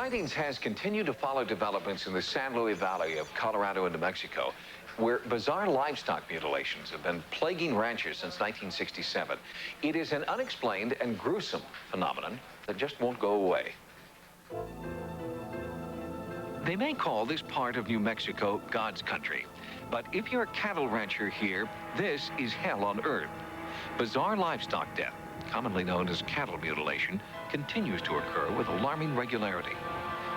Sightings has continued to follow developments in the San Luis Valley of Colorado and New Mexico, where bizarre livestock mutilations have been plaguing ranchers since 1967. It is an unexplained and gruesome phenomenon that just won't go away. They may call this part of New Mexico God's country, but if you're a cattle rancher here, this is hell on earth. Bizarre livestock death, commonly known as cattle mutilation, continues to occur with alarming regularity.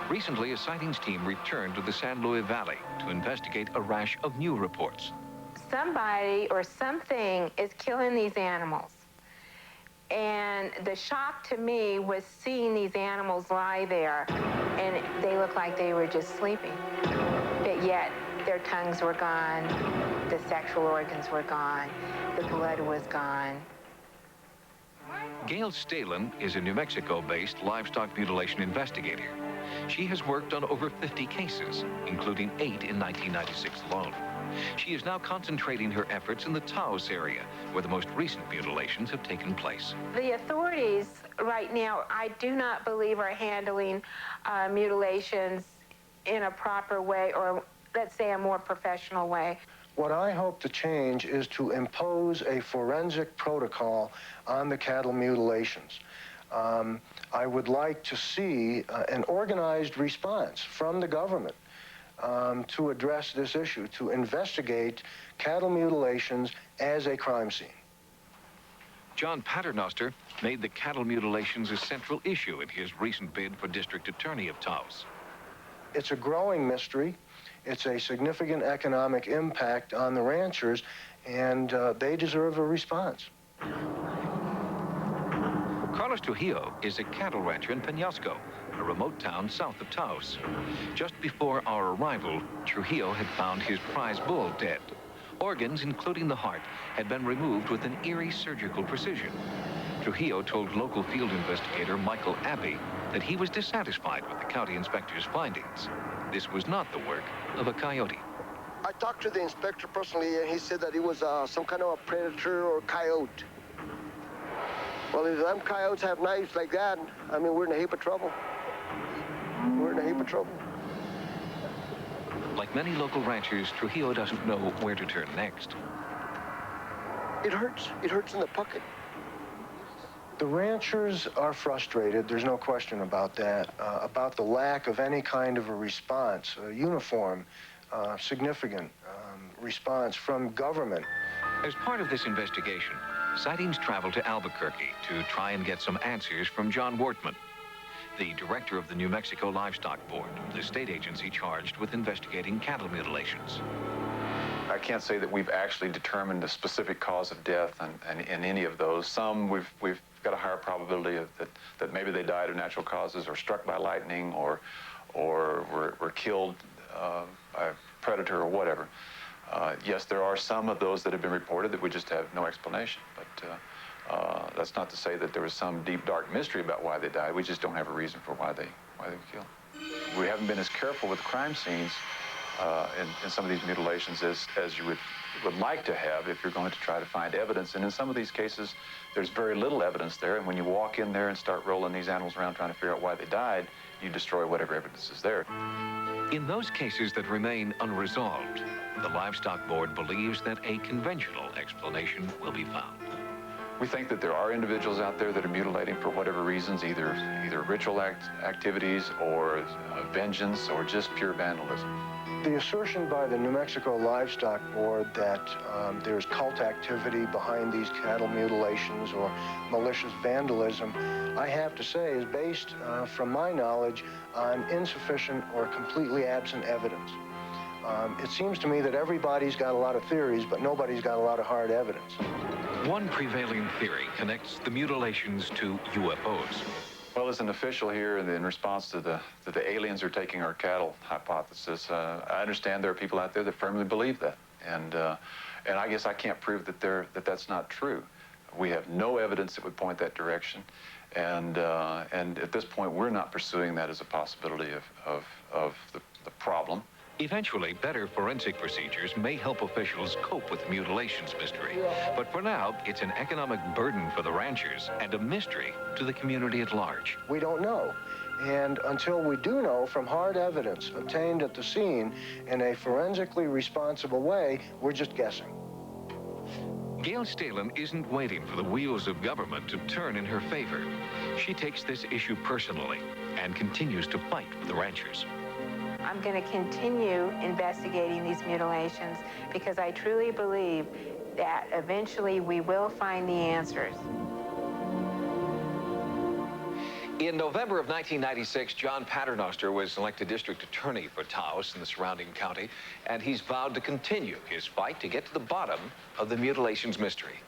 Recently, a sightings team returned to the San Luis Valley to investigate a rash of new reports. Somebody or something is killing these animals. And the shock to me was seeing these animals lie there, and they looked like they were just sleeping. But yet, their tongues were gone, the sexual organs were gone, the blood was gone. Gail Stalen is a New Mexico-based livestock mutilation investigator. She has worked on over 50 cases, including 8 in 1996 alone. She is now concentrating her efforts in the Taos area, where the most recent mutilations have taken place. The authorities right now, I do not believe, are handling mutilations in a proper way, or let's say a more professional way. What I hope to change is to impose a forensic protocol on the cattle mutilations. I would like to see an organized response from the government to address this issue, to investigate cattle mutilations as a crime scene. John Paternoster made the cattle mutilations a central issue in his recent bid for district attorney of Taos. It's a growing mystery. It's a significant economic impact on the ranchers, and they deserve a response. Carlos Trujillo is a cattle rancher in Penasco, a remote town south of Taos. Just before our arrival, Trujillo had found his prize bull dead. Organs, including the heart, had been removed with an eerie surgical precision. Trujillo told local field investigator Michael Abbey that he was dissatisfied with the county inspector's findings. This was not the work of a coyote. I talked to the inspector personally, and he said that it was some kind of a predator or coyote. Well, if them coyotes have knives like that, I mean, we're in a heap of trouble. We're in a heap of trouble. Like many local ranchers, Trujillo doesn't know where to turn next. It hurts. It hurts in the pocket. The ranchers are frustrated, there's no question about that, about the lack of any kind of a response, a uniform, significant response from government. As part of this investigation, sightings traveled to Albuquerque to try and get some answers from John Wortman, the director of the New Mexico Livestock Board, the state agency charged with investigating cattle mutilations. I can't say that we've actually determined a specific cause of death in any of those. Some we've got a higher probability of that maybe they died of natural causes or struck by lightning or were killed by a predator or whatever. Yes, there are some of those that have been reported that we just have no explanation, but that's not to say that there was some deep, dark mystery about why they died. We just don't have a reason for why they were killed. We haven't been as careful with crime scenes in some of these mutilations as you would like to have if you're going to try to find evidence. And in some of these cases, there's very little evidence there. And when you walk in there and start rolling these animals around trying to figure out why they died, you destroy whatever evidence is there. In those cases that remain unresolved, the Livestock Board believes that a conventional explanation will be found. We think that there are individuals out there that are mutilating for whatever reasons, either ritual activities or vengeance or just pure vandalism. The assertion by the New Mexico Livestock Board that there's cult activity behind these cattle mutilations or malicious vandalism, I have to say, is based, from my knowledge, on insufficient or completely absent evidence. It seems to me that everybody's got a lot of theories, but nobody's got a lot of hard evidence. One prevailing theory connects the mutilations to UFOs. Well, as an official here in response to the aliens are taking our cattle hypothesis, I understand there are people out there that firmly believe that. And I guess I can't prove that that's not true. We have no evidence that would point that direction. And at this point, we're not pursuing that as a possibility of the problem. Eventually, better forensic procedures may help officials cope with the mutilations mystery. But for now, it's an economic burden for the ranchers and a mystery to the community at large. We don't know. And until we do know from hard evidence obtained at the scene in a forensically responsible way, we're just guessing. Gail Stalin isn't waiting for the wheels of government to turn in her favor. She takes this issue personally and continues to fight for the ranchers. I'm going to continue investigating these mutilations because I truly believe that eventually we will find the answers. In November of 1996, John Paternoster was elected district attorney for Taos and the surrounding county, and he's vowed to continue his fight to get to the bottom of the mutilations mystery.